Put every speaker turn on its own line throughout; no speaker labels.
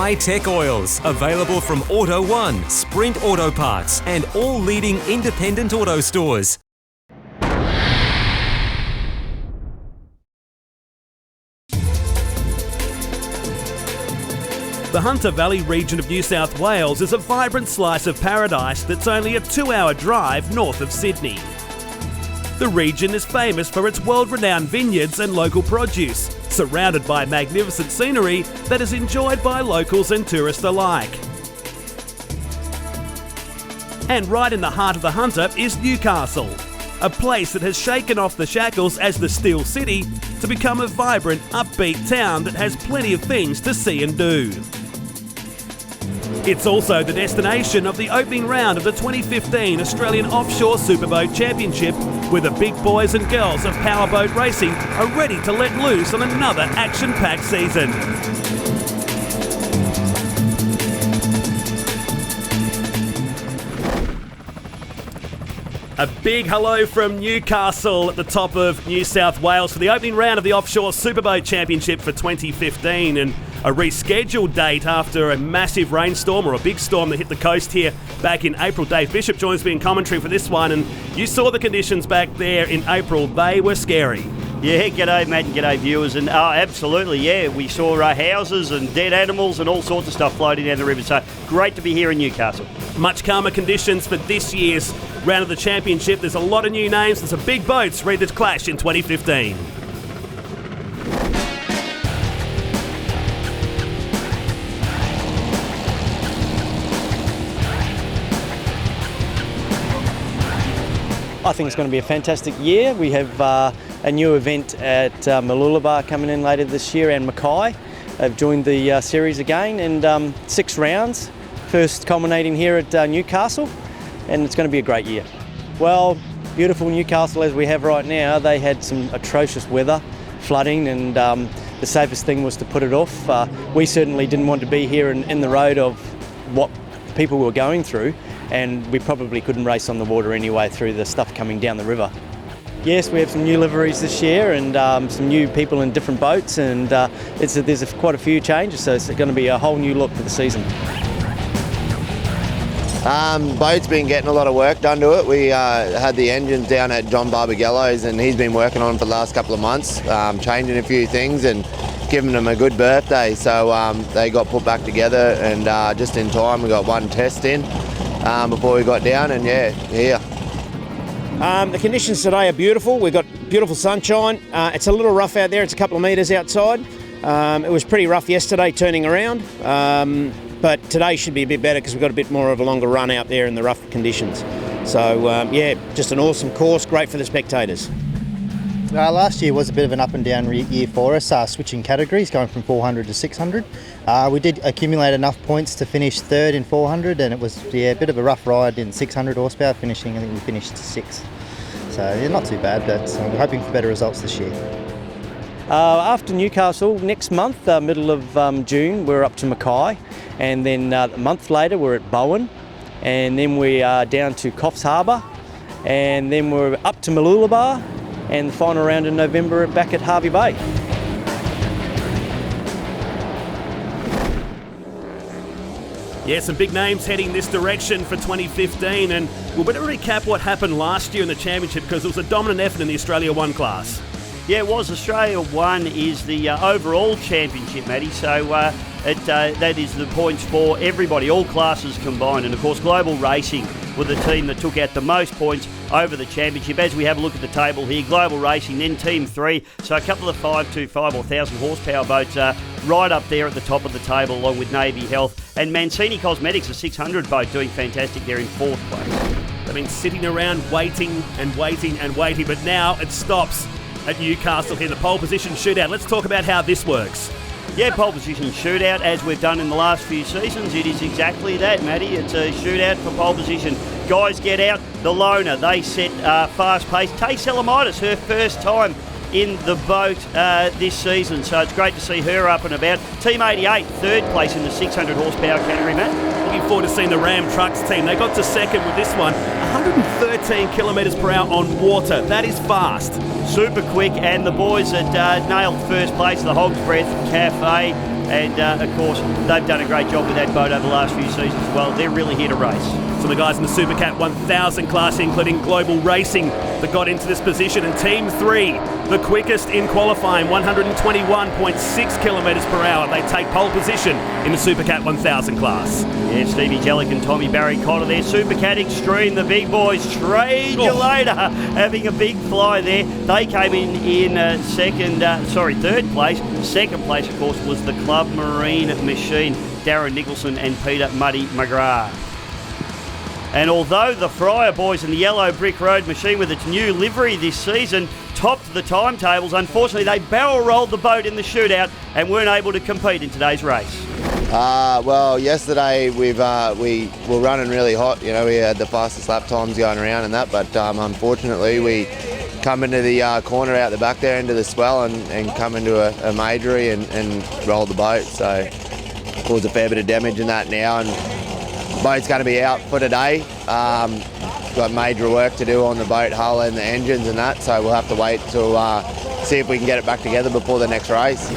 high-tech oils. Available from Auto One, Sprint Auto Parts and all leading independent auto stores.
The Hunter Valley region of New South Wales is a vibrant slice of paradise that's only a 2-hour drive north of Sydney. The region is famous for its world-renowned vineyards and local produce, surrounded by magnificent scenery that is enjoyed by locals and tourists alike. And right in the heart of the Hunter is Newcastle, a place that has shaken off the shackles as the Steel City to become a vibrant, upbeat town that has plenty of things to see and do. It's also the destination of the opening round of the 2015 Australian Offshore Superboat Championship, where the big boys and girls of powerboat racing are ready to let loose on another action-packed season. A big hello from Newcastle at the top of New South Wales for the opening round of the Offshore Superboat Championship for 2015, and a rescheduled date after a massive rainstorm or a big storm that hit the coast here back in April. Dave Bishop joins me in commentary for this one, and you saw the conditions back there in April. They were scary.
Yeah, g'day Matt and g'day viewers, and absolutely, yeah, we saw houses and dead animals and all sorts of stuff floating down the river, so great to be here in Newcastle.
Much calmer conditions for this year's round of the championship. There's a lot of new names and some big boats ready to clash in 2015.
I think it's going to be a fantastic year. We have a new event at Mooloolaba coming in later this year, and Mackay have joined the series again, and 6 rounds, first culminating here at Newcastle, and it's going to be a great year. Well, beautiful Newcastle as we have right now, they had some atrocious weather, flooding, and the safest thing was to put it off. We certainly didn't want to be here in the road of what people were going through, and we probably couldn't race on the water anyway through the stuff coming down the river. Yes, we have some new liveries this year and some new people in different boats, and there's quite a few changes, so it's going to be a whole new look for the season.
Boat's been getting a lot of work done to it. We had the engines down at John Barbagallo's, and he's been working on it for the last couple of months, changing a few things and giving them a good birthday. So they got put back together, and just in time we got one test in before we got down, and yeah, here.
The conditions today are beautiful. We've got beautiful sunshine. It's a little rough out there. It's a couple of metres outside. It was pretty rough yesterday turning around, but today should be a bit better because we've got a bit more of a longer run out there in the rough conditions. So yeah, just an awesome course, great for the spectators.
Last year was a bit of an up and down year for us, switching categories, going from 400 to 600. We did accumulate enough points to finish third in 400, and it was a bit of a rough ride in 600 horsepower finishing. I think we finished 6th. So yeah, not too bad, but we're hoping for better results this year.
After Newcastle, next month, middle of June, we're up to Mackay, and then a month later we're at Bowen, and then we are down to Coffs Harbour, and then we're up to Mooloolaba, and the final round in November back at Hervey Bay.
Yeah, some big names heading this direction for 2015, and we'll better recap what happened last year in the championship because it was a dominant effort in the Australia 1 class.
Yeah, it was. Australia 1 is the overall championship, Matty, so that is the points for everybody, all classes combined. And of course, Global Racing were the team that took out the most points over the championship. As we have a look at the table here, Global Racing, then Team 3, so a couple of 525 or 1,000 horsepower boats right up there at the top of the table, along with Navy Health. And Mancini Cosmetics, a 600 boat, doing fantastic there in 4th place.
They've been sitting around waiting and waiting and waiting, but now it stops at Newcastle here, the pole position shootout. Let's talk about how this works.
Yeah, pole position shootout, as we've done in the last few seasons. It is exactly that, Matty. It's a shootout for pole position. Guys get out. The loner, they set fast pace. Tay Salamitis, her first time in the boat this season, so it's great to see her up and about. Team 88, 3rd place in the 600 horsepower category, Matt.
Looking forward to seeing the Ram Trucks team. They got to 2nd with this one. 113 kilometres per hour on water. That is fast.
Super quick, and the boys that nailed 1st place, the Hog's Breath Cafe, And, of course, they've done a great job with that boat over the last few seasons as well. They're really here to race.
So the guys in the Supercat 1000 class, including Global Racing, that got into this position. And Team 3, the quickest in qualifying, 121.6 kilometres per hour. They take pole position in the Supercat 1000 class.
Yeah, Stevie Jellick and Tommy Barry Cotter there. Supercat Extreme, the big boys. Trade you later, having a big fly there. They came in third place. Second place, of course, was the Club Marine Machine, Darren Nicholson and Peter Muddy McGrath. And although the Fryer boys in the Yellow Brick Road Machine with its new livery this season topped the timetables, unfortunately they barrel rolled the boat in the shootout and weren't able to compete in today's race.
Well, yesterday we were running really hot. You know, we had the fastest lap times going around and that, but unfortunately we come into the corner out the back there into the swell and come into a majory and rolled the boat. So caused a fair bit of damage in that now, and the boat's going to be out for today. Got major work to do on the boat hull and the engines and that, so we'll have to wait till see if we can get it back together before the next race.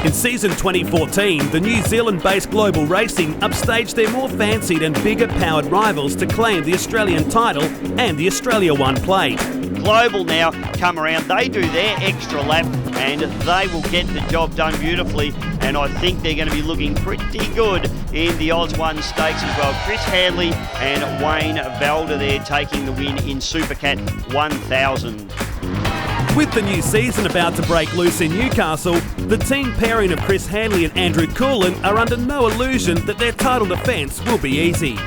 In season 2014, the New Zealand-based Global Racing upstaged their more fancied and bigger powered rivals to claim the Australian title and the Australia One plate.
Global now come around, they do their extra lap and they will get the job done beautifully, and I think they're going to be looking pretty good in the Oz One Stakes as well. Chris Hanley and Wayne Valder there taking the win in Supercat 1000.
With the new season about to break loose in Newcastle, the team pairing of Chris Hanley and Andrew Coolin are under no illusion that their title defence will be easy.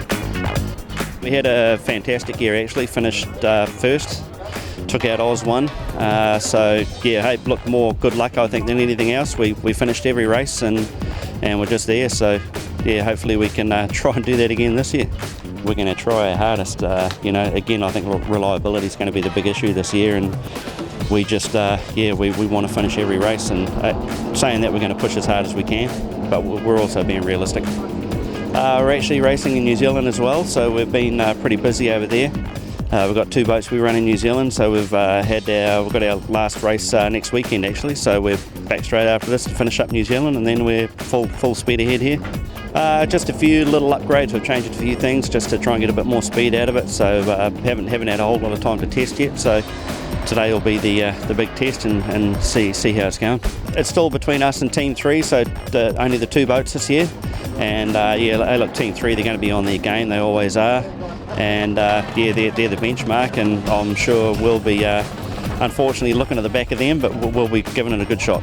We had a fantastic year actually, finished first, took out Oz One, so yeah, hey, look, more good luck I think than anything else. We finished every race and we're just there, so yeah, hopefully we can try and do that again this year. We're going to try our hardest, again I think reliability is going to be the big issue this year, and we just, we want to finish every race, and saying that we're going to push as hard as we can, but we're also being realistic. We're actually racing in New Zealand as well, so we've been pretty busy over there. We've got 2 boats we run in New Zealand, so we've got our last race next weekend actually, so we're back straight after this to finish up New Zealand, and then we're full speed ahead here. Just a few little upgrades, we've changed a few things just to try and get a bit more speed out of it, so haven't had a whole lot of time to test yet, so today will be the big test and see how it's going. It's still between us and Team 3, so only the 2 boats this year, and look, Team 3, they're going to be on their game, they always are, and they're the benchmark, and I'm sure we'll be unfortunately looking at the back of them, but we'll be giving it a good shot.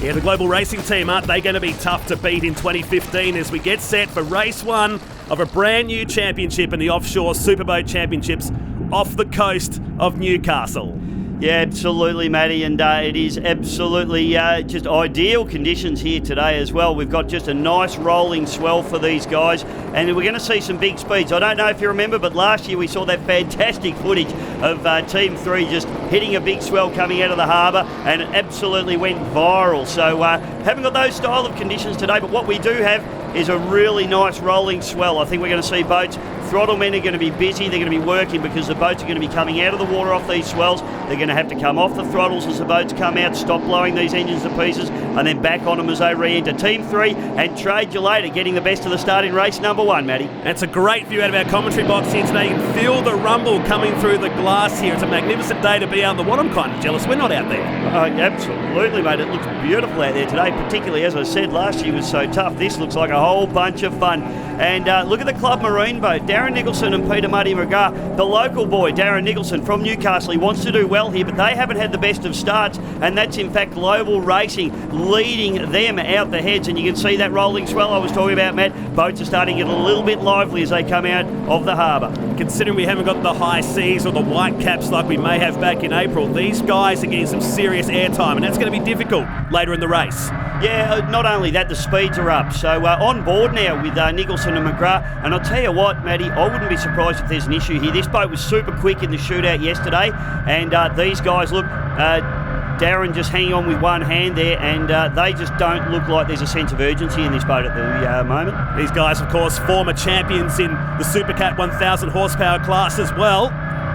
Yeah, the Global Racing team, aren't they going to be tough to beat in 2015 as we get set for race 1 of a brand new championship in the Offshore Superboat Championships off the coast of Newcastle.
Yeah, absolutely, Matty, and it is absolutely just ideal conditions here today as well. We've got just a nice rolling swell for these guys, and we're going to see some big speeds. I don't know if you remember, but last year we saw that fantastic footage of Team 3 just hitting a big swell coming out of the harbour, and it absolutely went viral. So haven't got those style of conditions today, but what we do have is a really nice rolling swell. I think we're going to see boats. Throttlemen are going to be busy, they're going to be working because the boats are going to be coming out of the water off these swells. They're going to have to come off the throttles as the boats come out, stop blowing these engines to pieces, and then back on them as they re-enter. Team 3 and Trade You Later getting the best of the start in race number 1, Matty.
That's a great view out of our commentary box here today. You can feel the rumble coming through the glass here. It's a magnificent day to be out in the water. I'm kind of jealous we're not out there.
Absolutely, mate. It looks beautiful out there today, particularly, as I said, last year was so tough. This looks like a whole bunch of fun. And look at the Club Marine boat. Darren Nicholson and Peter Muddy McGrath. The local boy, Darren Nicholson from Newcastle, he wants to do well here, but they haven't had the best of starts, and that's in fact Global Racing leading them out the heads, and you can see that rolling swell I was talking about, Matt. Boats are starting to get a little bit lively as they come out of the harbour.
Considering we haven't got the high seas or the white caps like we may have back in April, these guys are getting some serious airtime, and that's going to be difficult later in the race.
Yeah, not only that, the speeds are up. So on board now with Nicholson and McGrath. And I'll tell you what, Matty, I wouldn't be surprised if there's an issue here. This boat was super quick in the shootout yesterday. And these guys, look, Darren just hanging on with one hand there, and they just don't look like there's a sense of urgency in this boat at the moment.
These guys, of course, former champions in the Supercat 1000 horsepower class as well.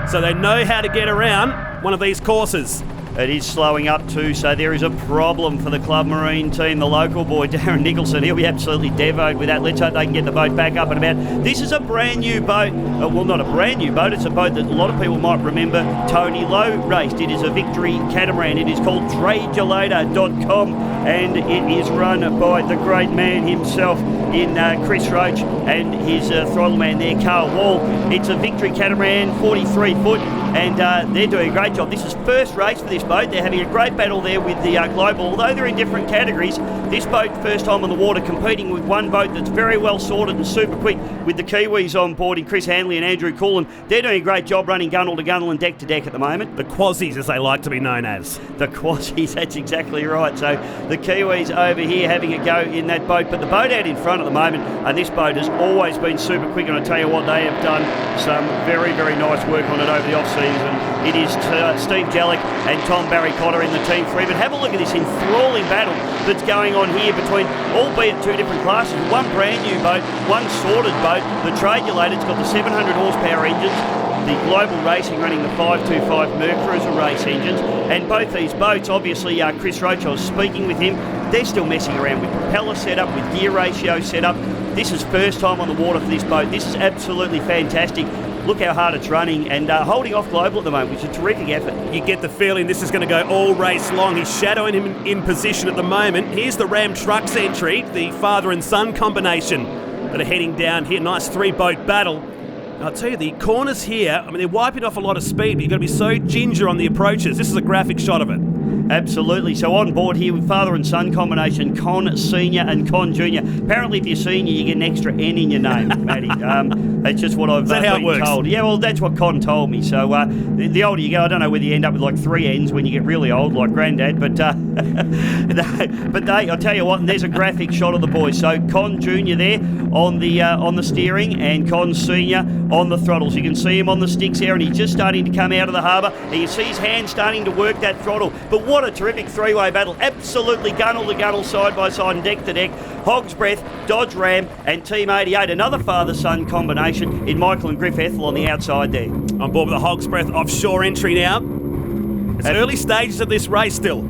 So they know how to get around one of these courses.
It is slowing up too, so there is a problem for the Club Marine team. The local boy, Darren Nicholson, he'll be absolutely devoed with that. Let's hope they can get the boat back up and about. This is a brand new boat. Well, not a brand new boat. It's a boat that a lot of people might remember Tony Lowe raced. It is a Victory catamaran. It is called TradeYourLater.com, and it is run by the great man himself in Chris Roach and his throttle man there, Carl Wall. It's a Victory catamaran, 43 foot, and they're doing a great job. This is first race for this boat. They're having a great battle there with the Global. Although they're in different categories, this boat first time on the water, competing with one boat that's very well sorted and super quick with the Kiwis on board in Chris Hanley and Andrew Cullen. They're doing a great job running gunnel to gunnel and deck to deck at the moment.
The Quasies, as they like to be known as.
The Quasies, that's exactly right. So the Kiwis over here having a go in that boat, but the boat out in front at the moment, and this boat has always been super quick, and I tell you what, they have done some very, very nice work on it over the off-season. It is Steve Jellick and Tom Barry Cotter in the Team 3, but have a look at this enthralling battle that's going on here between, albeit two different classes, one brand new boat, one sorted boat. The Trade Your Later, it's got the 700 horsepower engines, the Global Racing running the 525 Mercruiser race engines, and both these boats, obviously Chris Roach, I was speaking with him, they're still messing around with propeller setup, with gear ratio setup. This is first time on the water for this boat. This is absolutely fantastic. Look how hard it's running, and holding off Global at the moment, which is a terrific effort.
You get the feeling this is going to go all race long. He's shadowing him in position at the moment. Here's the Ram Trucks entry, the father and son combination that are heading down here. Nice three-boat battle. I'll tell you, the corners here, I mean, they're wiping off a lot of speed, but you've got to be so ginger on the approaches. This is a graphic shot of it.
Absolutely. So on board here with father and son combination, Con Senior and Con Junior. Apparently, if you're senior, you get an extra N in your name, Matty. That's just what I've been told. Yeah, well, that's what Con told me. So the older you go, I don't know whether you end up with like 3 N's when you get really old, like Grandad, but I'll tell you what, and there's a graphic shot of the boys. So Con Junior there on the steering, and Con Senior on the throttles. You can see him on the sticks there, and he's just starting to come out of the harbour, and you see his hand starting to work that throttle. But what a terrific three-way battle. Absolutely gunnel to gunnel, side by side and deck to deck. Hog's Breath, Dodge Ram and Team 88. Another father-son combination in Michael and Griff Ethel on the outside there.
On board with the Hog's Breath offshore entry now. It's early stages of this race still.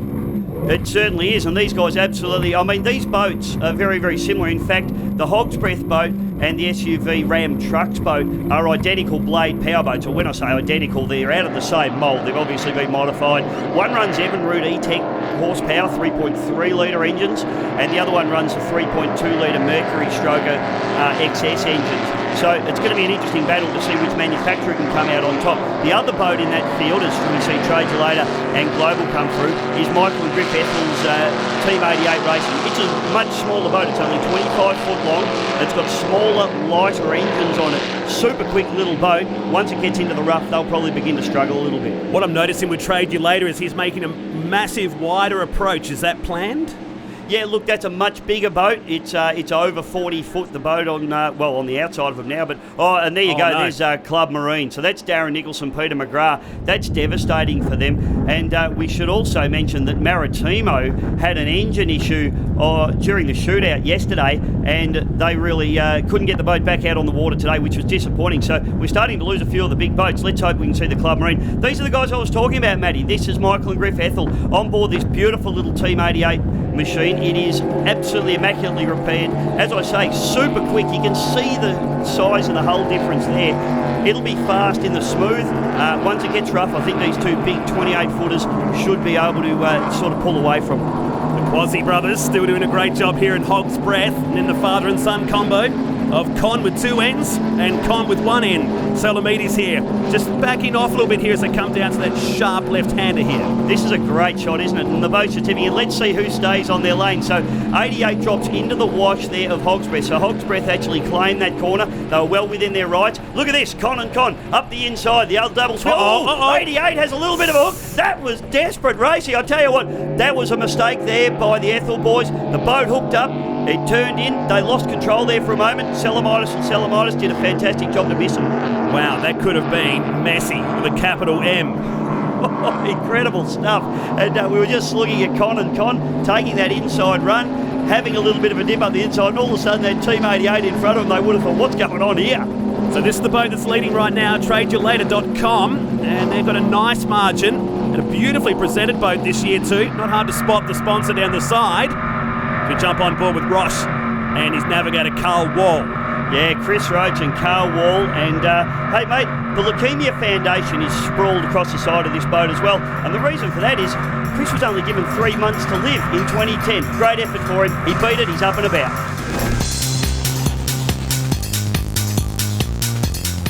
It certainly is, and these guys absolutely, I mean, these boats are very, very similar. In fact, the Hog's Breath boat and the SUV Ram Trucks boat are identical blade powerboats. Or when I say identical, they're out of the same mould. They've obviously been modified. One runs Evinrude E-Tech horsepower, 3.3 litre engines, and the other one runs the 3.2 litre Mercury Stroker XS engines. So it's going to be an interesting battle to see which manufacturer can come out on top. The other boat in that field, as we see Trade Your Later and Global come through, is Michael and Griff Ethel's Team 88 Racing. It's a much smaller boat. It's only 25 foot long. It's got smaller, lighter engines on it. Super quick little boat. Once it gets into the rough, they'll probably begin to struggle a little bit.
What I'm noticing with Trade Your Later is he's making a massive, wider approach. Is that planned?
Yeah, look, that's a much bigger boat. It's over 40 foot, the boat on the outside of them now. But and there you go. No. There's Club Marine. So that's Darren Nicholson, Peter McGrath. That's devastating for them. And we should also mention that Maritimo had an engine issue during the shootout yesterday, and they really couldn't get the boat back out on the water today, which was disappointing. So we're starting to lose a few of the big boats. Let's hope we can see the Club Marine. These are the guys I was talking about, Matty. This is Michael and Griff Ethel on board this beautiful little Team 88 machine. It is absolutely immaculately repaired. As I say, super quick. You can see the size and the hull difference there. It'll be fast in the smooth. Once it gets rough, I think these two big 28-footers should be able to sort of pull away from it.
The Quasi brothers still doing a great job here in Hog's Breath, and in the father and son combo of Con with 2 ends and Con with 1 end. Salamides here, just backing off a little bit here as they come down to that sharp left-hander here.
This is a great shot, isn't it? And the boats are tipping in. Let's see who stays on their lane. So 88 drops into the wash there of Hog's Breath. So Hog's Breath actually claimed that corner. They were well within their rights. Look at this, Con and Con up the inside, the old double swing. 88 has a little bit of a hook. That was desperate racing. I tell you what, that was a mistake there by the Ethel boys. The boat hooked up. It turned in. They lost control there for a moment. Salamides did a fantastic job to miss them.
Wow, that could have been messy with a capital M.
Incredible stuff. And we were just looking at Con and Con taking that inside run, having a little bit of a dip up the inside, and all of a sudden that Team 88 in front of them, they would have thought, what's going on here?
So this is the boat that's leading right now, TradeYourLater.com, and they've got a nice margin
And a beautifully presented boat this year too. Not hard to spot the sponsor down the side. We jump on board with Ross and his navigator Carl Wall.
Yeah, Chris Roach and Carl Wall. And, hey, mate, the Leukemia Foundation is sprawled across the side of this boat as well. And the reason for that is Chris was only given 3 months to live in 2010. Great effort for him. He beat it. He's up and about.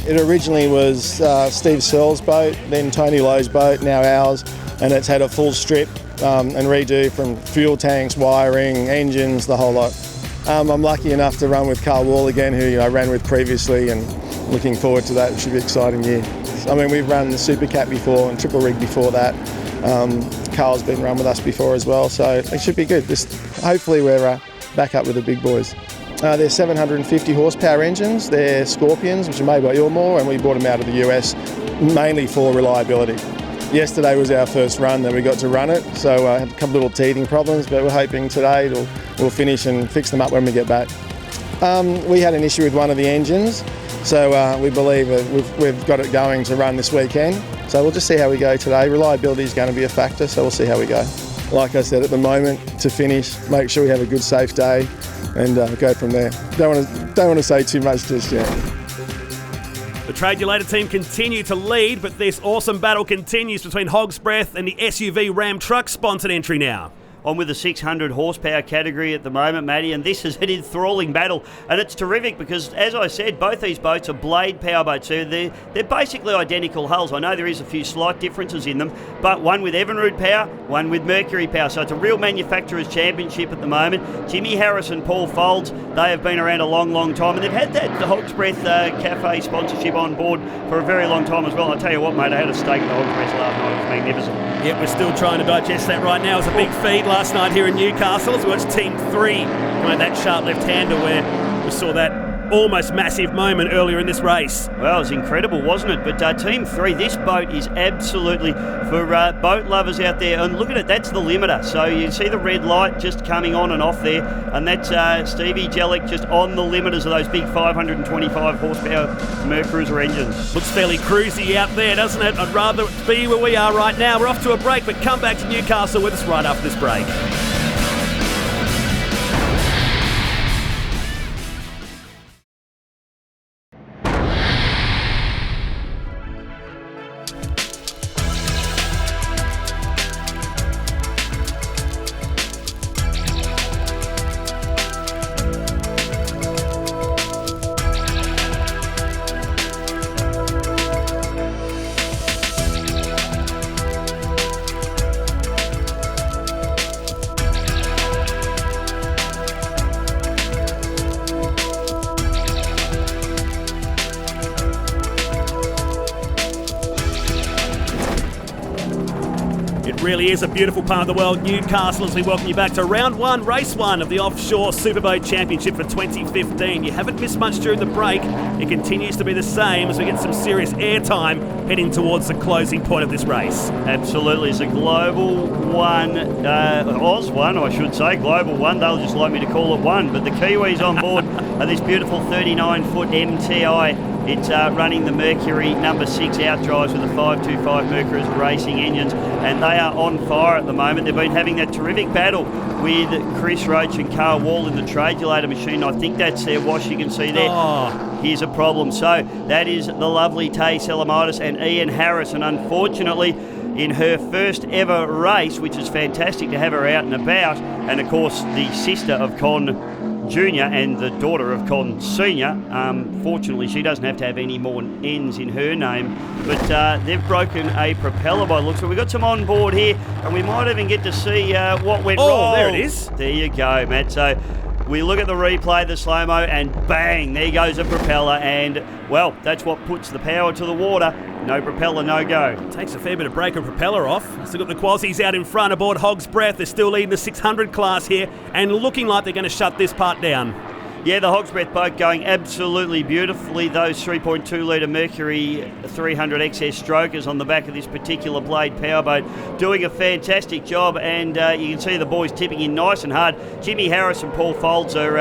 It originally was Steve Searle's boat, then Tony Lowe's boat, now ours, and it's had a full strip and redo from fuel tanks, wiring, engines, the whole lot. I'm lucky enough to run with Carl Wall again, who I ran with previously, and looking forward to that. It should be an exciting year. I mean, we've run the Super Cat before and Triple Rig before that. Carl's been run with us before as well, so it should be good. Hopefully we're back up with the big boys. They're 750 horsepower engines. They're Scorpions, which are made by Ilmore, and we brought them out of the US mainly for reliability. Yesterday was our first run that we got to run it, so I had a couple little teething problems, but we're hoping today we'll finish and fix them up when we get back. We had an issue with one of the engines, so we believe that we've got it going to run this weekend. So we'll just see how we go today. Reliability is going to be a factor, so we'll see how we go. Like I said, at the moment, to finish, make sure we have a good, safe day, and go from there. Don't want to say too much just yet.
The Trade-Ulator team continue to lead, but this awesome battle continues between Hog's Breath and the SUV Ram truck sponsored entry now.
On with the 600 horsepower category at the moment, Matty, and this is an enthralling battle. And it's terrific because, as I said, both these boats are blade power boats. So they're basically identical hulls. I know there is a few slight differences in them, but one with Evinrude power, one with Mercury power. So it's a real manufacturer's championship at the moment. Jimmy Harris and Paul Folds, they have been around a long, long time, and they've had that Hog's Breath Cafe sponsorship on board for a very long time as well. I'll tell you what, mate, I had a steak at the Hog's Breath last night. It was magnificent.
Yep, we're still trying to digest that right now. It was a big feed last night here in Newcastle as we watched Team 3 come at that sharp left-hander where we saw that almost massive moment earlier in this race.
Well, it was incredible, wasn't it? But Team 3, this boat is absolutely for boat lovers out there. And look at it, that's the limiter. So you see the red light just coming on and off there. And that's Stevie Jellick just on the limiters of those big 525 horsepower Mercruiser engines.
Looks fairly cruisy out there, doesn't it? I'd rather be where we are right now. We're off to a break, but come back to Newcastle with us right after this break. Really is a beautiful part of the world, Newcastle, as we welcome you back to round 1, race 1 of the Offshore Superboat Championship for 2015. You haven't missed much during the break. It continues to be the same as we get some serious airtime heading towards the closing point of this race.
Absolutely. It's a Global 1, Oz 1, I should say. Global 1, they'll just like me to call it 1. But the Kiwis on board are this beautiful 39-foot MTI. It's running the Mercury number 6 outdrives with the 525 Mercruiser racing engines, and they are on fire at the moment. They've been having that terrific battle with Chris Roach and Carl Wall in the Trade-Ulator machine. I think that's their wash you can see there.
Oh.
Here's a problem. So that is the lovely Tay Salamitis and Ian Harris, and unfortunately in her first ever race, which is fantastic to have her out and about, and of course the sister of Con Junior and the daughter of Con Senior. Fortunately, she doesn't have to have any more N's in her name, but they've broken a propeller by the looks of it. We've got some on board here, and we might even get to see what went wrong.
Oh, there it is.
There you go, Matt. So we look at the replay, the slow-mo, and bang, there goes a propeller, and, well, that's what puts the power to the water. No propeller, no go.
Takes a fair bit of break a propeller off. Still got the Quasies out in front aboard Hog's Breath. They're still leading the 600 class here and looking like they're going to shut this part down.
Yeah, the Hog's Breath boat going absolutely beautifully. Those 3.2 litre Mercury 300 XS strokers on the back of this particular blade powerboat doing a fantastic job, and you can see the boys tipping in nice and hard. Jimmy Harris and Paul Folds are,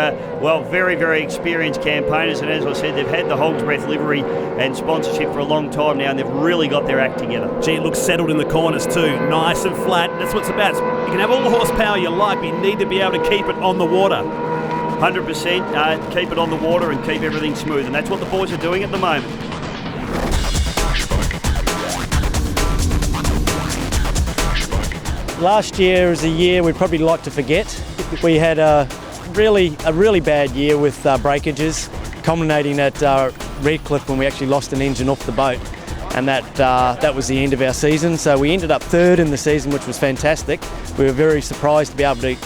very, very experienced campaigners, and as I said, they've had the Hog's Breath livery and sponsorship for a long time now, and they've really got their act together.
Gee, it looks settled in the corners too. Nice and flat. That's what it's about. You can have all the horsepower you like, but you need to be able to keep it on the water.
100%, keep it on the water and keep everything smooth, and that's what the boys are doing at the moment.
Last year was a year we'd probably like to forget. We had a really bad year with breakages, culminating at Redcliffe when we actually lost an engine off the boat, and that was the end of our season. So we ended up third in the season, which was fantastic. We were very surprised to be able to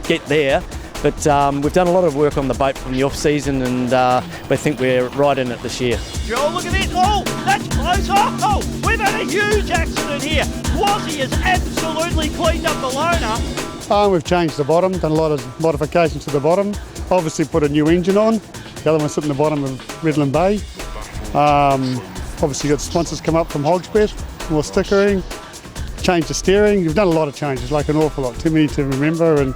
get there. But we've done a lot of work on the boat from the off-season, and we think we're right in it this year.
Joel, look at this. Oh, that's close. Oh, we've had a huge accident here. Quasi has absolutely cleaned up the loaner.
We've changed the bottom, done a lot of modifications to the bottom. Obviously put a new engine on. The other one's sitting at the bottom of Redland Bay. Obviously got sponsors come up from Hog's Breath, more stickering, changed the steering. You've done a lot of changes, like an awful lot, too many to remember, and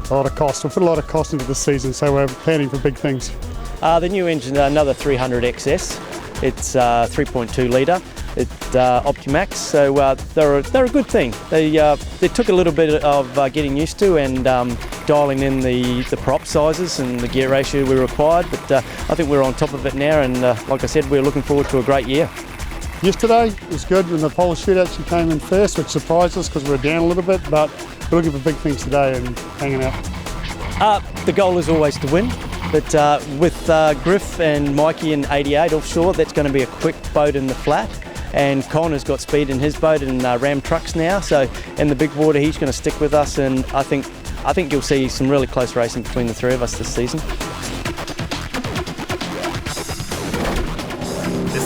a lot of cost. We've put a lot of cost into this season, so we're planning for big things.
The new engine, another 300 XS. It's 3.2 litre. It's Optimax, so they're a good thing. They took a little bit of getting used to and dialing in the prop sizes and the gear ratio we required, but I think we're on top of it now, and like I said, we're looking forward to a great year.
Yesterday was good, and the pole shootout she came in first, which surprised us because we were down a little bit, but we're looking for big things today and hanging out.
The goal is always to win, but with Griff and Mikey in 88 offshore, that's going to be a quick boat in the flat, and Connor's got speed in his boat and Ram trucks now, so in the big water he's going to stick with us, and I think you'll see some really close racing between the three of us this season.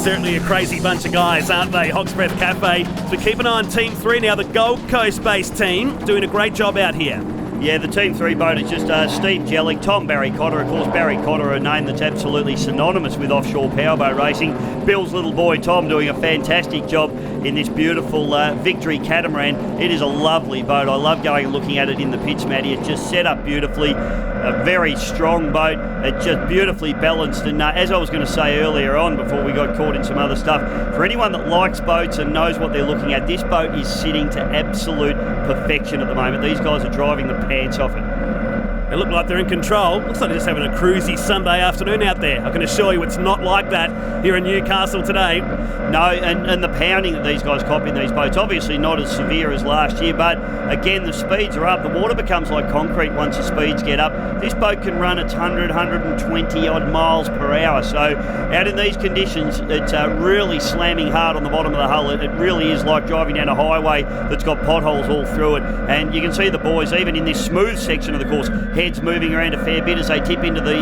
Certainly a crazy bunch of guys, aren't they? Hog's Breath Cafe. So keep an eye on Team 3 now, the Gold Coast-based team, doing a great job out here.
Yeah, the Team 3 boat is just Steve Jellick, Tom Barry Cotter. Of course, Barry Cotter, a name that's absolutely synonymous with offshore powerboat racing. Bill's little boy, Tom, doing a fantastic job in this beautiful Victory catamaran. It is a lovely boat. I love going and looking at it in the pits, Matty. It's just set up beautifully. A very strong boat. It's just beautifully balanced. And as I was going to say earlier on, before we got caught in some other stuff, for anyone that likes boats and knows what they're looking at, this boat is sitting to absolute perfection at the moment. These guys are driving the pants off it.
They look like they're in control. Looks like they're just having a cruisy Sunday afternoon out there. I can assure you it's not like that here in Newcastle today.
No, and the pounding that these guys cop in these boats, obviously not as severe as last year, but again, the speeds are up. The water becomes like concrete once the speeds get up. This boat can run its 120 odd miles per hour. So out in these conditions, it's really slamming hard on the bottom of the hull. It really is like driving down a highway that's got potholes all through it. And you can see the boys, even in this smooth section of the course, heads moving around a fair bit as they tip into the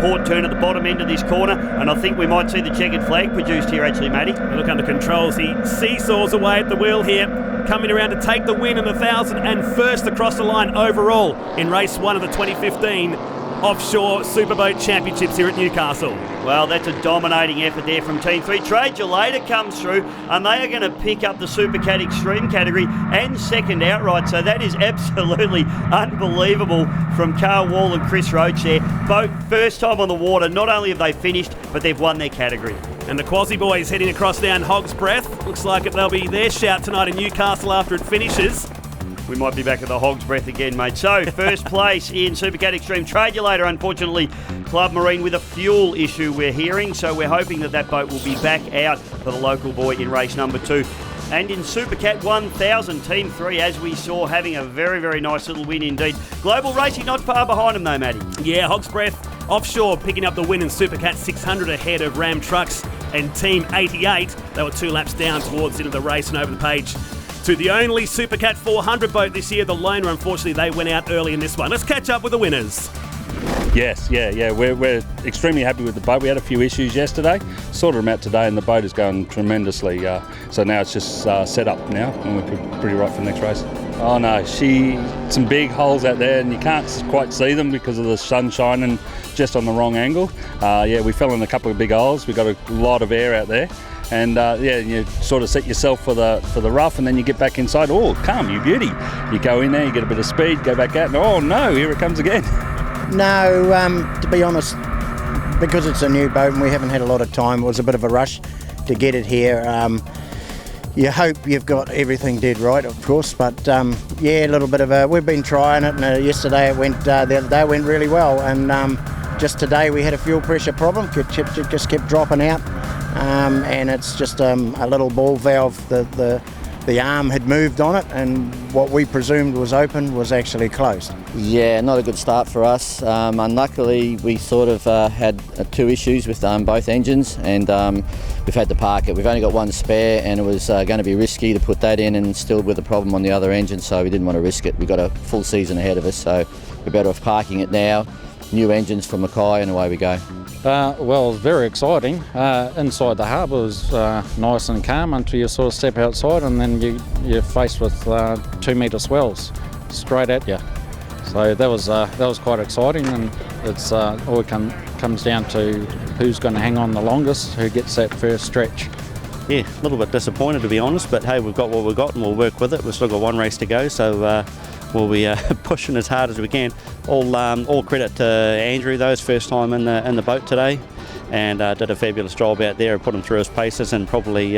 port turn at the bottom end of this corner, and I think we might see the checkered flag produced here actually, Matty.
Look under control as he seesaws away at the wheel here, coming around to take the win in the 1,000 and first across the line overall in race 1 of the 2015 Offshore Superboat Championships here at Newcastle.
Well, that's a dominating effort there from Team 3. Trade You Later comes through, and they are going to pick up the Supercat Extreme category and second outright. So that is absolutely unbelievable from Carl Wall and Chris Roach there. Both first time on the water. Not only have they finished, but they've won their category.
And the Quasi boys heading across down Hog's Breath. Looks like they'll be their shout tonight in Newcastle after it finishes.
We might be back at the Hog's Breath again, mate. So, first place in Supercat Extreme. Trade You Later, unfortunately, Club Marine with a fuel issue we're hearing. So we're hoping that boat will be back out for the local boy in race number 2. And in Supercat 1000, Team 3, as we saw, having a very, very nice little win indeed. Global Racing not far behind them though, Matty.
Yeah, Hog's Breath Offshore picking up the win in Supercat 600 ahead of Ram Trucks and Team 88. They were 2 laps down towards the end of the race, and over the page to the only Supercat 400 boat this year, the Loner. Unfortunately, they went out early in this one. Let's catch up with the winners.
Yes, yeah. We're extremely happy with the boat. We had a few issues yesterday, sorted them out today, and the boat is going tremendously. So now it's just set up now, and we're pretty right for the next race. Oh no, some big holes out there, and you can't quite see them because of the sun shining just on the wrong angle. We fell in a couple of big holes. We got a lot of air out there, and you sort of set yourself for the rough, and then you get back inside. Oh, calm, you beauty! You go in there, you get a bit of speed, go back out, and oh no, here it comes again.
No, to be honest, because it's a new boat and we haven't had a lot of time, it was a bit of a rush to get it here. You hope you've got everything dead right, of course, but a little bit of we've been trying it, and yesterday it went, the other day it went really well, and just today we had a fuel pressure problem. It just kept dropping out, and it's just a little ball valve. The arm had moved on it, and what we presumed was open was actually closed.
Yeah, not a good start for us. Unluckily, we sort of had two issues with both engines, and we've had to park it. We've only got one spare, and it was going to be risky to put that in and still with a problem on the other engine, so we didn't want to risk it. We've got a full season ahead of us, so we're better off parking it now. New engines for Mackay, and away we go.
Well, it was very exciting. Inside the harbour was nice and calm until you sort of step outside, and then you're faced with 2 metre swells straight at you. So that was quite exciting, and it's all comes down to who's going to hang on the longest, who gets that first stretch.
Yeah, a little bit disappointed to be honest, but hey, we've got what we've got and we'll work with it. We've still got one race to go, so we'll be pushing as hard as we can. All credit to Andrew, though, his first time in the boat today, and did a fabulous job out there and put him through his paces, and probably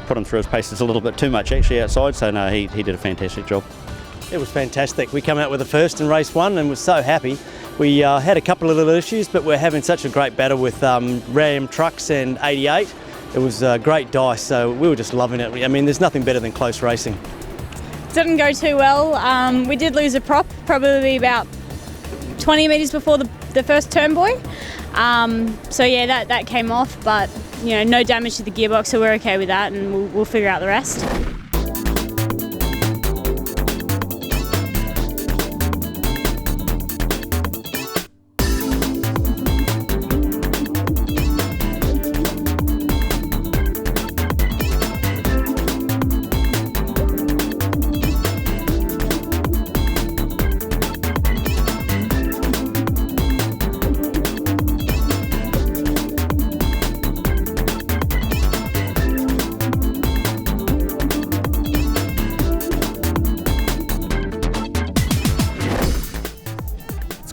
put him through his paces a little bit too much actually outside, so no, he did a fantastic job.
It was fantastic. We come out with the first in race one and was so happy. We had a couple of little issues, but we're having such a great battle with Ram trucks and 88. It was great dice, so we were just loving it. I mean, there's nothing better than close racing.
Didn't go too well. We did lose a prop, probably about 20 metres before the first turn buoy. So yeah, that came off, but no damage to the gearbox, so we're okay with that, and we'll figure out the rest.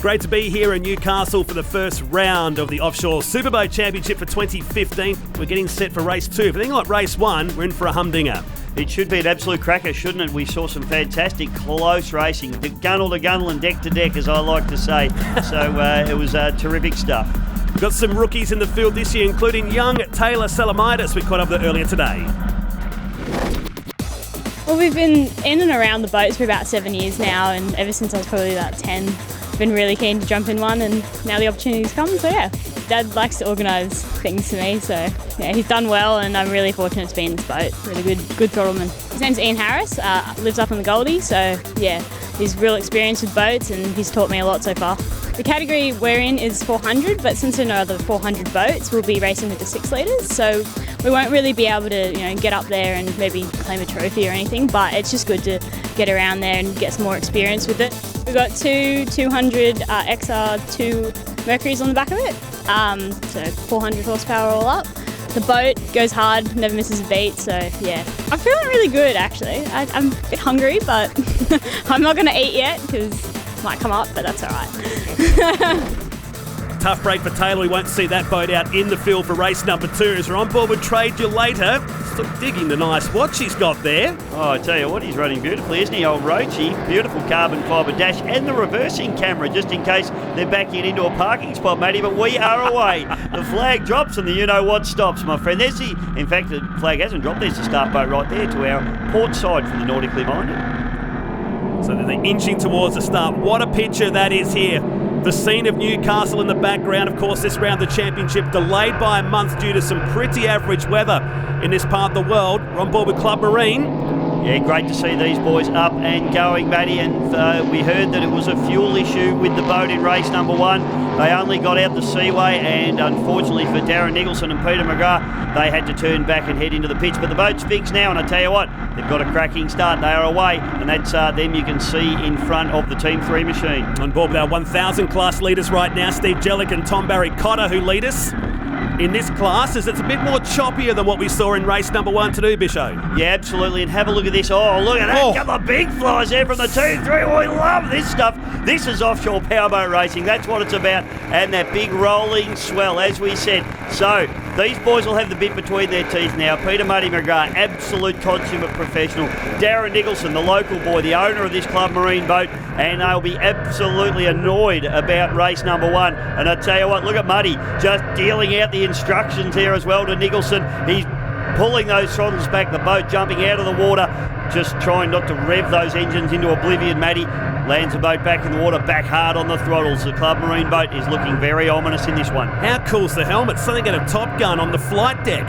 Great to be here in Newcastle for the first round of the Offshore Superboat Championship for 2015. We're getting set for race 2. If anything like race 1, we're in for a humdinger.
It should be an absolute cracker, shouldn't it? We saw some fantastic close racing, gunnel to gunnel and deck to deck, as I like to say. So it was terrific stuff.
We've got some rookies in the field this year, including young Taylor Salamitis. We caught up with her earlier today.
Well, we've been in and around the boats for about 7 years now, and ever since I was probably about 10. Been really keen to jump in one, and now the opportunity's come, so yeah. Dad likes to organise things for me, so yeah, he's done well, and I'm really fortunate to be in this boat. Really good throttleman. His name's Ian Harris, lives up in the Goldie, so yeah, he's real experienced with boats, and he's taught me a lot so far. The category we're in is 400, but since there are no other 400 boats, we'll be racing with the 6 litres, so we won't really be able to get up there and maybe claim a trophy or anything, but it's just good to get around there and get some more experience with it. We've got two 200 XR2 Mercuries on the back of it, so 400 horsepower all up. The boat goes hard, never misses a beat, so yeah. I'm feeling really good actually. I'm a bit hungry, but I'm not going to eat yet because it might come up, but that's all right.
Tough break for Taylor. We won't see that boat out in the field for race number 2. As we're on board with Trade You Later. Still digging the nice watch he's got there.
Oh, I tell you what, he's running beautifully, isn't he, old Roachy? Beautiful carbon fibre dash and the reversing camera, just in case they're backing into a parking spot, matey. But we are away. The flag drops and the you-know-what stops, my friend. There's in fact, the flag hasn't dropped. There's the start boat right there to our port side for the nautically minded.
So they're inching towards the start. What a picture that is here. The scene of Newcastle in the background. Of course, this round of the championship delayed by a month due to some pretty average weather in this part of the world. We're on board with Club Marine.
Yeah, great to see these boys up and going, Matty. And we heard that it was a fuel issue with the boat in race number 1. They only got out the seaway, and unfortunately for Darren Nicholson and Peter McGrath, they had to turn back and head into the pitch. But the boat's fixed now, and I tell you what, they've got a cracking start. They are away, and that's them you can see in front of the Team 3 machine.
On board with our 1,000 class leaders right now, Steve Jellick and Tom Barry Cotter, who lead us in this class, as it's a bit more choppier than what we saw in race number 1 today, Bisho.
Yeah, absolutely. And have a look at this. Oh, look at that.
Oh.
Couple of big flies there from the Team 3. Oh, I love this stuff. This is offshore powerboat racing. That's what it's about. And that big rolling swell, as we said. So, these boys will have the bit between their teeth now. Peter Muddy McGrath, absolute consummate professional. Darren Nicholson, the local boy, the owner of this Club Marine boat. And they'll be absolutely annoyed about race number 1. And I tell you what, look at Muddy just dealing out the instructions here as well to Nicholson. He's pulling those throttles back, the boat jumping out of the water, just trying not to rev those engines into oblivion. Matty lands the boat back in the water, back hard on the throttles. The Club Marine boat is looking very ominous in this one.
How cool's the helmet? Something out of Top Gun on the flight deck.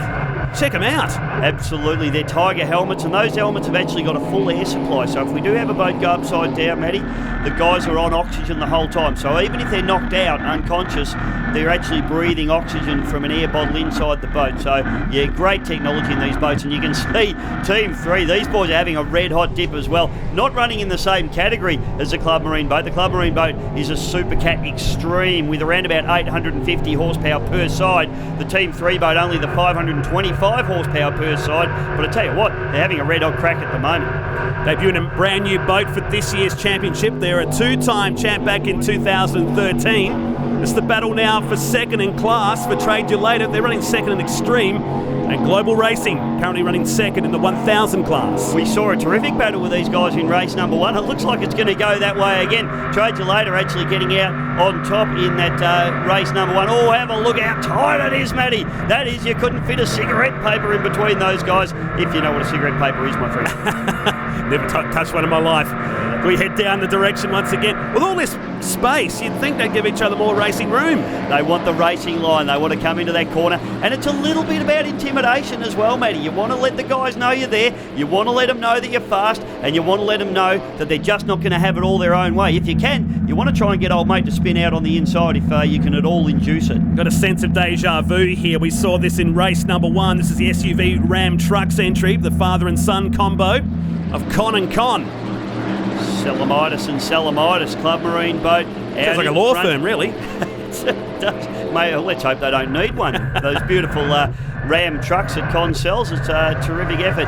Check them out.
Absolutely, they're Tiger helmets, and those helmets have actually got a full air supply. So if we do have a boat go upside down, Matty, the guys are on oxygen the whole time. So even if they're knocked out, unconscious, they're actually breathing oxygen from an air bottle inside the boat. So yeah, great technology in these boats, and you can see Team 3, these boys are having a red hot dip as well. Not running in the same category as the Club Marine boat. The Club Marine boat is a Super Cat Extreme with around about 850 horsepower per side. The Team 3 boat only the 525 horsepower per side. But I tell you what, they're having a red hot crack at the moment.
Debuting a brand new boat for this year's championship. They're a 2-time champ back in 2013. It's the battle now for second in class for Trade You Later. They're running second in Extreme. And Global Racing currently running second in the 1,000 class.
We saw a terrific battle with these guys in race number 1. It looks like it's going to go that way again. Trade You Later actually getting out on top in that race number 1. Oh, have a look how tight it is, Matty. That is, you couldn't fit a cigarette paper in between those guys, if you know what a cigarette paper is, my friend.
Never touched one in my life. We head down the direction once again. With all this space, you'd think they'd give each other more racing room.
They want the racing line. They want to come into that corner. And it's a little bit about intimidation as well, Matty. You want to let the guys know you're there. You want to let them know that you're fast. And you want to let them know that they're just not going to have it all their own way. If you can, you want to try and get old mate to spin out on the inside if you can at all induce it.
Got a sense of deja vu here. We saw this in race number 1. This is the SUV Ram Trucks entry, the father and son combo of Con and Con.
Salamitis and Salamitis, Club Marine boat.
Sounds like a law firm, really.
Mate, let's hope they don't need one. Those beautiful Ram trucks at Concells. It's a terrific effort.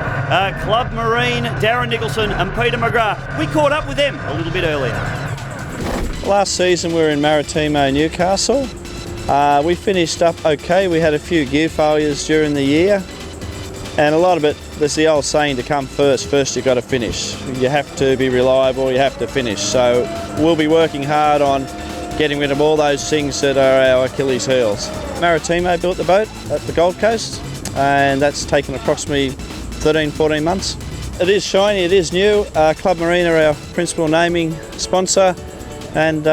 Club Marine, Darren Nicholson and Peter McGrath. We caught up with them a little bit earlier.
Last season we were in Maritimo, Newcastle. We finished up okay. We had a few gear failures during the year. And a lot of it, there's the old saying to come first you've got to finish. You have to be reliable, you have to finish. So we'll be working hard on getting rid of all those things that are our Achilles heels. Maritimo built the boat at the Gold Coast, and that's taken approximately 13, 14 months. It is shiny, it is new. Club Marine are our principal naming sponsor, and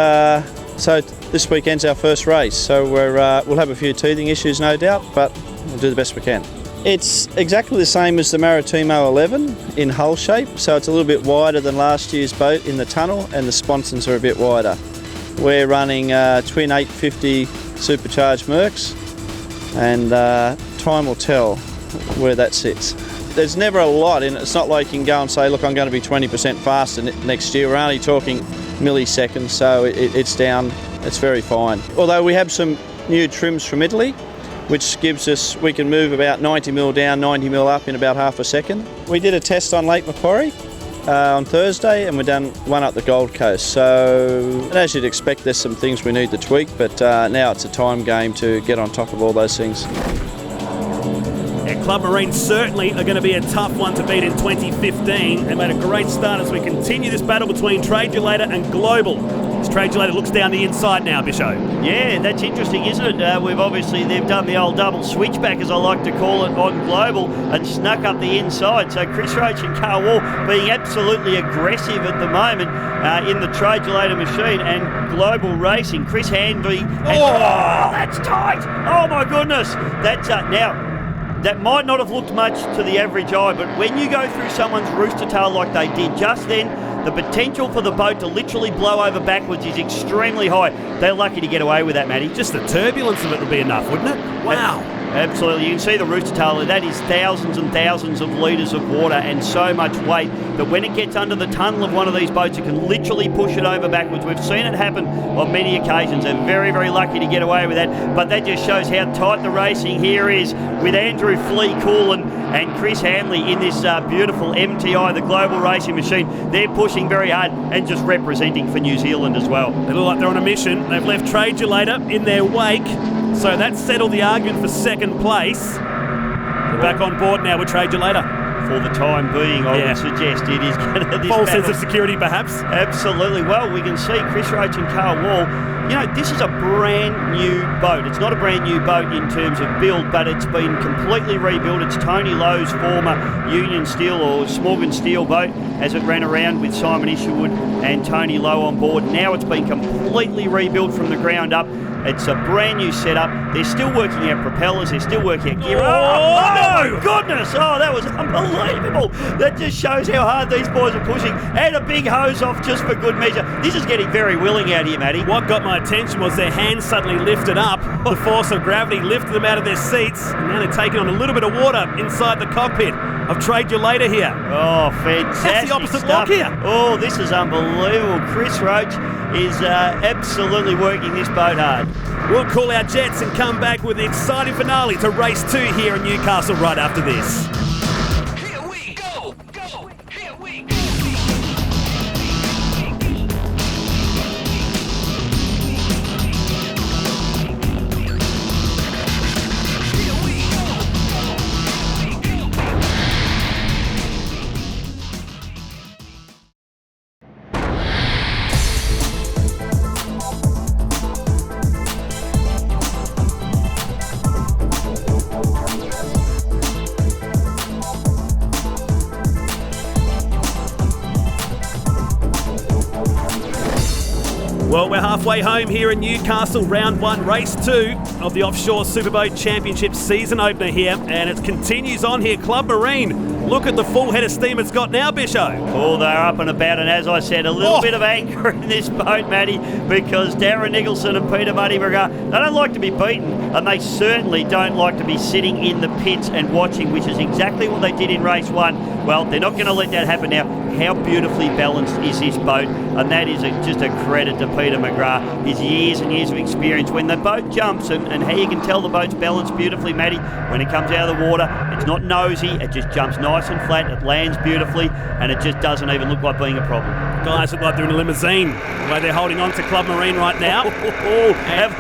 so this weekend's our first race. So we'll have a few teething issues, no doubt, but we'll do the best we can. It's exactly the same as the Maritimo 11 in hull shape, so it's a little bit wider than last year's boat in the tunnel, and the sponsons are a bit wider. We're running twin 850 supercharged Mercs, and time will tell where that sits. There's never a lot in it. It's not like you can go and say, look, I'm going to be 20% faster next year. We're only talking milliseconds, so it's down. It's very fine. Although we have some new trims from Italy, which gives us, we can move about 90 mil down, 90 mil up in about half a second. We did a test on Lake Macquarie on Thursday, and we've done one up the Gold Coast. So, as you'd expect, there's some things we need to tweak, but now it's a time game to get on top of all those things.
Yeah, Club Marine certainly are going to be a tough one to beat in 2015. They made a great start as we continue this battle between Trade You Later and Global. As Trade You Later looks down the inside now, Bisho.
Yeah, that's interesting, isn't it? They've done the old double switchback, as I like to call it, on Global, and snuck up the inside. So Chris Roach and Carl Wall being absolutely aggressive at the moment in the Trade You Later machine, and Global Racing. Chris Handley. Oh, that's tight. Oh, my goodness. That's now. that might not have looked much to the average eye, but when you go through someone's rooster tail like they did just then, the potential for the boat to literally blow over backwards is extremely high. They're lucky to get away with that, Matty.
Just the turbulence of it would be enough, wouldn't it? Wow.
Absolutely. You can see the rooster tail. That is thousands and thousands of litres of water and so much weight that when it gets under the tunnel of one of these boats, it can literally push it over backwards. We've seen it happen on many occasions. They're very, very lucky to get away with that. But that just shows how tight the racing here is with Andrew Flee-Coolin and Chris Hanley in this beautiful MTI, the global racing machine. They're pushing very hard and just representing for New Zealand as well.
They look like they're on a mission. They've left Tradulator in their wake. So that's settled the argument for second place. They're back on board now with Tradulator.
For the time being, I would suggest it is going to...
False sense of security, perhaps?
Absolutely. Well, we can see Chris Roach and Carl Wall. You know, this is a brand new boat. It's not a brand new boat in terms of build, but it's been completely rebuilt. It's Tony Lowe's former Union Steel or Smorgon Steel boat as it ran around with Simon Isherwood and Tony Lowe on board. Now it's been completely rebuilt from the ground up. It's a brand new setup. They're still working out propellers. They're still working out gear. Oh my goodness! Oh, that was unbelievable. That just shows how hard these boys are pushing. And a big hose off just for good measure. This is getting very willing out here, Matty.
What got my attention was their hands suddenly lifted up. The force of gravity lifted them out of their seats. And now they're taking on a little bit of water inside the cockpit of Tradulator here.
Oh, fantastic.
That's the opposite
stuff.
lock here.
Oh, this is unbelievable. Chris Roach is absolutely working this boat hard.
We'll call our jets and come back with the exciting finale to race 2 here in Newcastle right after this. Well, we're halfway home here in Newcastle, round 1, race 2 of the Offshore Superboat Championship season opener here, and it continues on here. Club Marine, look at the full head of steam it's got now, Bisho.
Oh, they're up and about, and as I said, a little bit of anger in this boat, Matty, because Darren Nicholson and Peter Muddy McGrath, they don't like to be beaten, and they certainly don't like to be sitting in the pits and watching, which is exactly what they did in race 1. Well, they're not going to let that happen now. How beautifully balanced is this boat? And that is just a credit to Peter McGrath. His years and years of experience. When the boat jumps, and how you can tell the boat's balanced beautifully, Matty, when it comes out of the water, it's not nosy, it just jumps nice and flat, it lands beautifully, and it just doesn't even look like being a problem.
Guys look like they're in a limousine, the way they're holding on to Club Marine right now.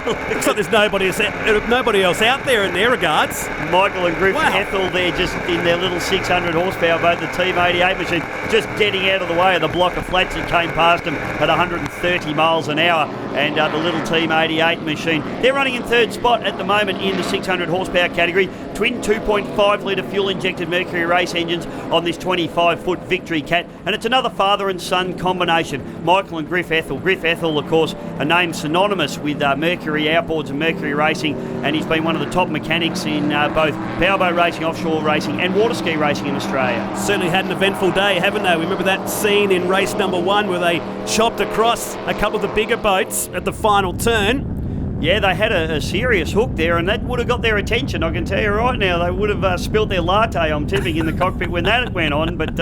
Looks like there's nobody else out there in their regards.
Michael and Griffin Ethel there just in their little 600 horsepower boat, the Team 88 machine, just getting out of the way of the block of flats that came past them at 130 miles an hour. And the little Team 88 machine, they're running in third spot at the moment in the 600 horsepower category. Twin 2.5 litre fuel injected Mercury race engines on this 25-foot Victory Cat, and it's another father and son combination. Michael and Griff Ethel. Griff Ethel, of course, a name synonymous with Mercury outboards and Mercury racing, and he's been one of the top mechanics in both powerboat racing, offshore racing and water ski racing in Australia.
Certainly had an eventful day, haven't they? We remember that scene in race number 1 where they chopped across a couple of the bigger boats at the final turn.
Yeah, they had a serious hook there, and that would have got their attention, I can tell you right now. They would have spilt their latte, I'm tipping, in the cockpit when that went on. But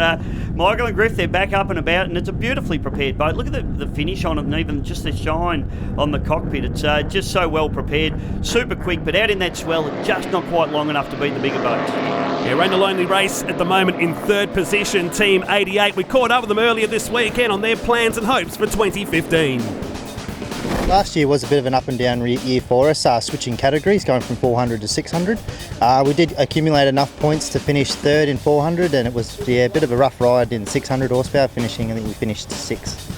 Michael and Griff, they're back up and about, and it's a beautifully prepared boat. Look at the finish on it, and even just the shine on the cockpit. It's just so well prepared, super quick, but out in that swell, just not quite long enough to beat the bigger boats.
Yeah, ran the lonely race at the moment in third position, Team 88. We caught up with them earlier this weekend on their plans and hopes for 2015.
Last year was a bit of an up and down year for us, switching categories, going from 400 to 600. We did accumulate enough points to finish third in 400, and it was a bit of a rough ride in 600 horsepower finishing. I think we finished 6th.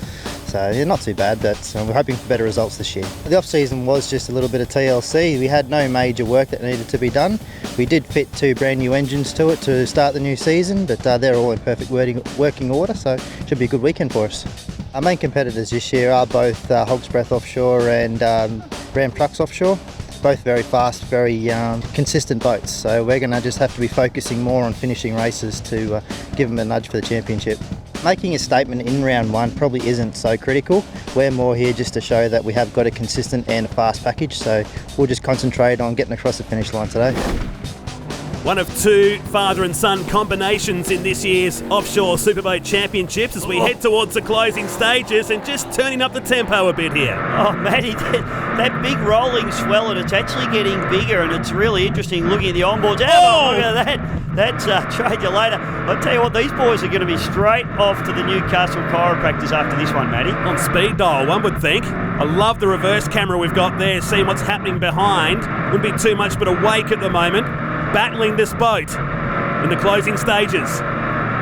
So yeah, not too bad, but we're hoping for better results this year. The off-season was just a little bit of TLC. We had no major work that needed to be done. We did fit 2 brand new engines to it to start the new season, but they're all in perfect working order, so it should be a good weekend for us. Our main competitors this year are both Hog's Breath Offshore and Ram Trucks Offshore. both very fast, very consistent boats. So we're going to just have to be focusing more on finishing races to give them a nudge for the championship. Making a statement in round one probably isn't so critical. We're more here just to show that we have got a consistent and a fast package, so we'll just concentrate on getting across the finish line today.
One of two father and son combinations in this year's Offshore Superboat Championships as we head towards the closing stages and just turning up the tempo a bit here.
Oh, Matty, that big rolling swell, and it's actually getting bigger, and it's really interesting looking at the onboards. Oh, look at that. That's trade you later. I'll tell you what, these boys are going to be straight off to the Newcastle chiropractors after this one, Matty.
On speed dial, one would think. I love the reverse camera we've got there, seeing what's happening behind. Wouldn't be too much but a wake at the moment, battling this boat in the closing stages.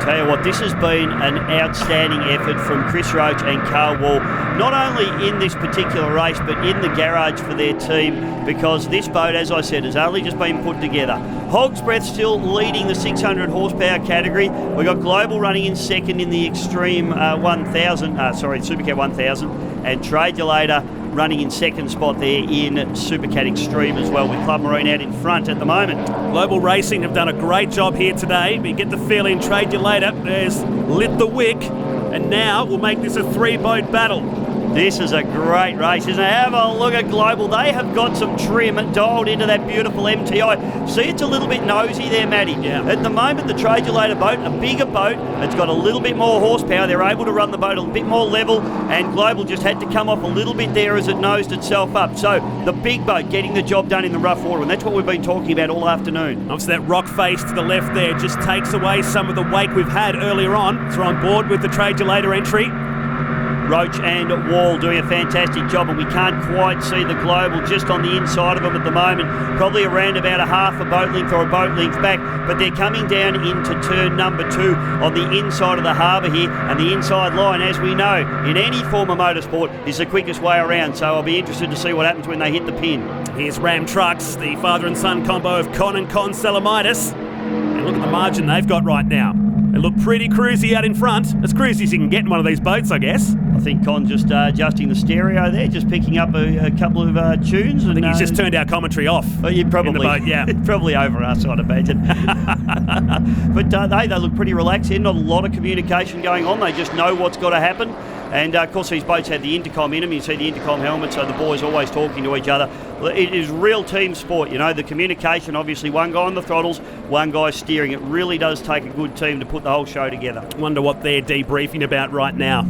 Tell you what, this has been an outstanding effort from Chris Roach and Carl Wall, not only in this particular race but in the garage for their team, because this boat, as I said, has only just been put together. Hog's Breath still leading the 600 horsepower category. We've got Global running in second in the Extreme 1000, Supercat 1000, and Trade You Later running in second spot there in Supercat Extreme as well, with Club Marine out in front at the moment.
Global Racing have done a great job here today. We get the feeling Trade You Later has lit the wick, and now we'll make this a three-boat battle.
This is a great race, isn't it? Have a look at Global. They have got some trim dialed into that beautiful MTI. See, it's a little bit nosy there, Matty.
Yeah.
At the moment, the Trade You Later boat, a bigger boat, it's got a little bit more horsepower. They're able to run the boat a bit more level, and Global just had to come off a little bit there as it nosed itself up. So the big boat getting the job done in the rough water, and that's what we've been talking about all afternoon.
Obviously, that rock face to the left there just takes away some of the wake we've had earlier on. So we're on board with the Trade You Later entry.
Roach and Wall doing a fantastic job, and we can't quite see the Global just on the inside of them at the moment, probably around about a half a boat length or a boat length back, but they're coming down into turn number 2 on the inside of the harbour here, and the inside line, as we know, in any form of motorsport is the quickest way around, so I'll be interested to see what happens when they hit the pin.
Here's Ram Trucks, the father and son combo of Con and Con Salamitis, and look at the margin they've got right now. They look pretty cruisy out in front. As cruisy as you can get in one of these boats, I guess.
I think Con just adjusting the stereo there, just picking up a couple of tunes.
I think he's just turned our commentary off.
Oh, you probably,
in the boat, yeah.
Probably over us, I'd imagine. But they look pretty relaxed. There's not a lot of communication going on. They just know what's got to happen. And of course, these boats have the intercom in them. You see the intercom helmet, so the boys always talking to each other. It is real team sport, you know. The communication, obviously, one guy on the throttles, one guy steering. It really does take a good team to put the whole show together.
Wonder what they're debriefing about right now.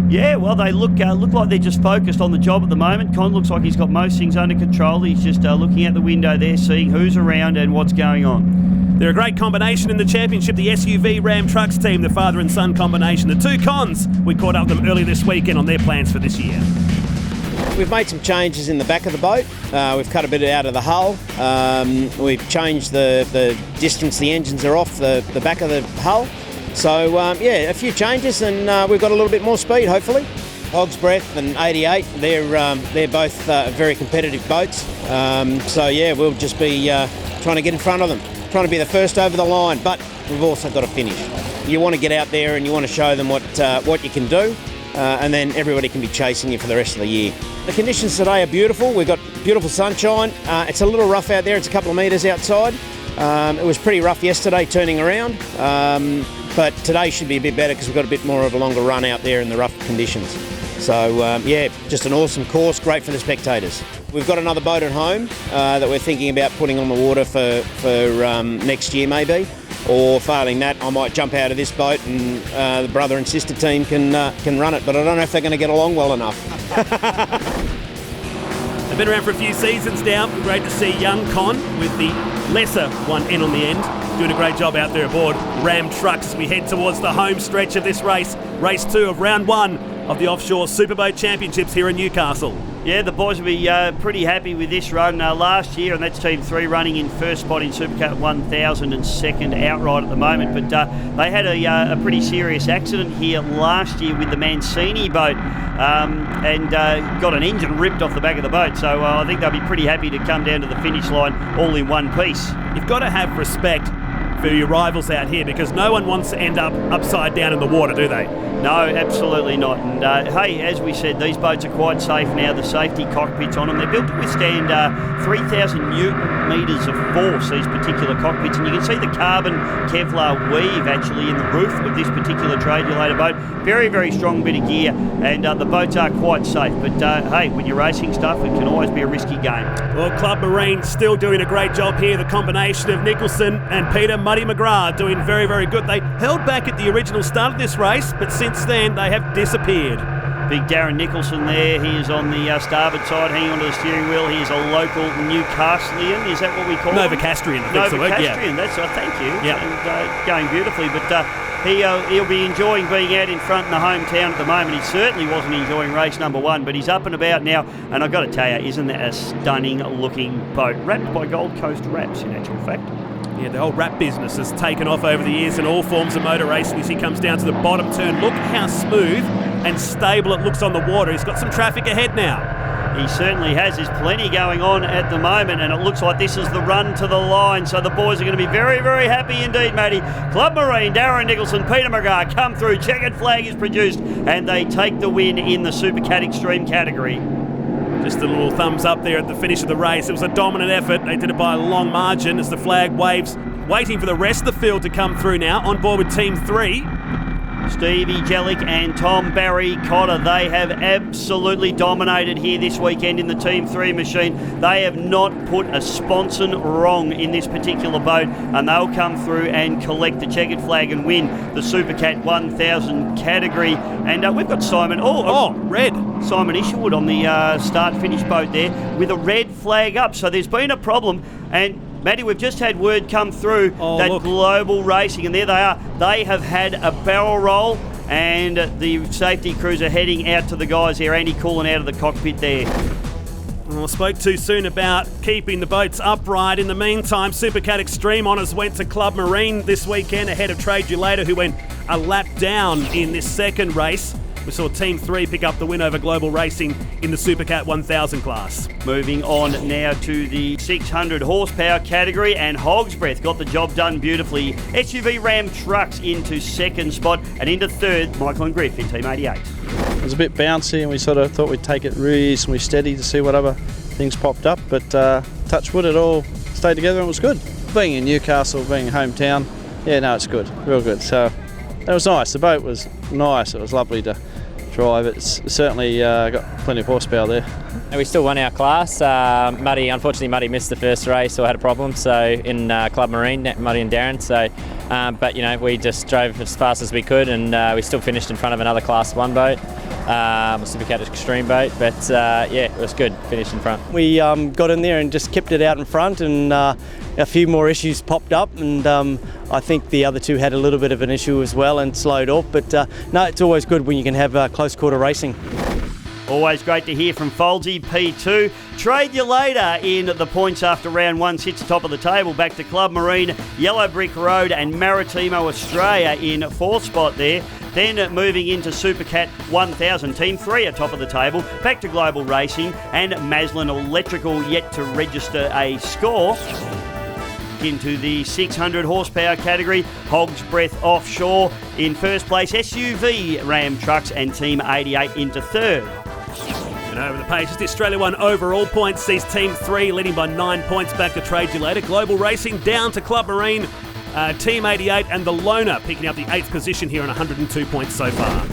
Yeah, well, they look like they're just focused on the job at the moment. Con looks like he's got most things under control. He's just looking out the window there, seeing who's around and what's going on.
They're a great combination in the championship, the SUV Ram Trucks team, the father and son combination. The two Cons, we caught up with them earlier this weekend on their plans for this year.
We've made some changes in the back of the boat. We've cut a bit out of the hull. We've changed the distance the engines are off the back of the hull. So, a few changes, and we've got a little bit more speed, hopefully. Hog's Breath and 88, they're both very competitive boats. We'll just be trying to get in front of them. Trying to be the first over the line, but we've also got to finish. You want to get out there and you want to show them what you can do, and then everybody can be chasing you for the rest of the year. The conditions today are beautiful. We've got beautiful sunshine. It's a little rough out there. It's a couple of metres outside. It was pretty rough yesterday turning around, but today should be a bit better because we've got a bit more of a longer run out there in the rough conditions. So, just an awesome course, great for the spectators. We've got another boat at home that we're thinking about putting on the water for next year maybe, or failing that I might jump out of this boat and the brother and sister team can run it, but I don't know if they're going to get along well enough.
They've been around for a few seasons now. Great to see young Con with the lesser one N on the end, doing a great job out there aboard Ram Trucks as we head towards the home stretch of this race, race 2 of round 1 of the Offshore Superboat Championships here in Newcastle.
Yeah, the boys will be pretty happy with this run last year, and that's Team 3 running in first spot in Supercat 1000 and second outright at the moment. But they had a pretty serious accident here last year with the Mancini boat and got an engine ripped off the back of the boat. So I think they'll be pretty happy to come down to the finish line all in one piece.
You've got to have respect for your rivals out here because no one wants to end up upside down in the water, do they?
No, absolutely not. And hey, as we said, these boats are quite safe now. The safety cockpits on them, they're built to withstand 3,000 Newton metres of force, these particular cockpits. And you can see the carbon Kevlar weave actually in the roof of this particular Tradiulator boat. Very, very strong bit of gear, and the boats are quite safe. But hey, when you're racing stuff, it can always be a risky game.
Well, Club Marine still doing a great job here. The combination of Nicholson and Peter Muddy McGrath doing very, very good. They held back at the original start of this race, but since then they have disappeared.
Big Darren Nicholson there. He is on the starboard side, hanging onto the steering wheel. He is a local Newcastleian. Is that what we call him?
Novocastrian, I think.
Novocastrian, that's right. Thank you.
Yeah.
And going beautifully. But he'll be enjoying being out in front in the hometown at the moment. He certainly wasn't enjoying race number 1, but he's up and about now. And I've got to tell you, isn't that a stunning looking boat? Wrapped by Gold Coast Wraps, in actual fact.
Yeah, the whole wrap business has taken off over the years in all forms of motor racing as he comes down to the bottom turn. Look how smooth and stable it looks on the water. He's got some traffic ahead now.
He certainly has. There's plenty going on at the moment, and it looks like this is the run to the line. So the boys are going to be very, very happy indeed, Matty. Club Marine, Darren Nicholson, Peter McGrath come through. Checkered flag is produced, and they take the win in the Supercat Extreme category.
Just a little thumbs up there at the finish of the race. It was a dominant effort. They did it by a long margin as the flag waves, waiting for the rest of the field to come through now. On board with Team 3.
Stevie Jellick and Tom Barry Cotter, they have absolutely dominated here this weekend in the Team 3 machine. They have not put a sponson wrong in this particular boat, and they'll come through and collect the checkered flag and win the Supercat 1000 category. And we've got Simon,
red.
Simon Isherwood on the start-finish boat there with a red flag up. So there's been a problem, and Matty, we've just had word come through that Global Racing, and there they are. They have had a barrel roll, and the safety crews are heading out to the guys here. Andy Coolin out of the cockpit there.
Well, I spoke too soon about keeping the boats upright. In the meantime, Supercat Extreme honours went to Club Marine this weekend ahead of Tradiulator, who went a lap down in this second race. We saw Team 3 pick up the win over Global Racing in the Supercat 1000 class.
Moving on now to the 600 horsepower category, and Hog's Breath got the job done beautifully. SUV Ram Trucks into second spot, and into third, Michael and Griff in Team 88.
It was a bit bouncy, and we sort of thought we'd take it reasonably steady to see what other things popped up, but touch wood, it all stayed together and it was good. Being in Newcastle, being hometown, yeah, no, it's good, real good. So it was nice. The boat was nice. It was lovely to drive. It's certainly got plenty of horsepower there.
And we still won our class. Unfortunately, Muddy missed the first race or had a problem. So in Club Marine, Muddy and Darren. So, but you know, we just drove as fast as we could, and we still finished in front of another Class 1 boat, a Supercat Extreme boat. But yeah, it was good. Finished in front.
We got in there and just kept it out in front, and a few more issues popped up, and I think the other two had a little bit of an issue as well and slowed off. But no, it's always good when you can have close quarter racing.
Always great to hear from Foldsy P2. Tradiulator in the points after round 1 sits top of the table. Back to Club Marine, Yellow Brick Road and Maritimo Australia in fourth spot there. Then moving into Supercat 1000, Team 3 at top of the table. Back to Global Racing and Maslin Electrical yet to register a score. Into the 600 horsepower category, Hog's Breath Offshore in first place, SUV Ram Trucks and Team 88 into third.
And over the pages, the Australia 1 overall points sees Team 3 leading by 9 points back to Tradiulator. Global Racing down to Club Marine, Team 88 and the Loner picking up the 8th position here on 102 points so far.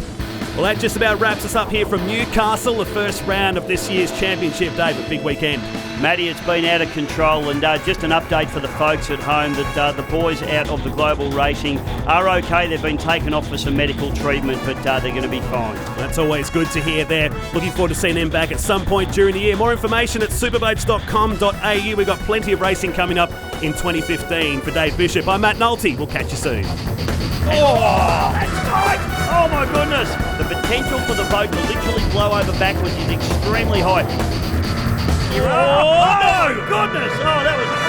Well, that just about wraps us up here from Newcastle, the first round of this year's championship day, but big weekend.
Matty, it's been out of control, and just an update for the folks at home that the boys out of the Global Racing are okay. They've been taken off for some medical treatment, but they're going to be fine.
That's always good to hear there. Looking forward to seeing them back at some point during the year. More information at superboats.com.au. We've got plenty of racing coming up in 2015. For Dave Bishop, I'm Matt Nolte. We'll catch you soon.
Oh, that's tight! Oh my goodness! The potential for the boat to literally blow over backwards is extremely high. Oh, no! Goodness! Oh, that was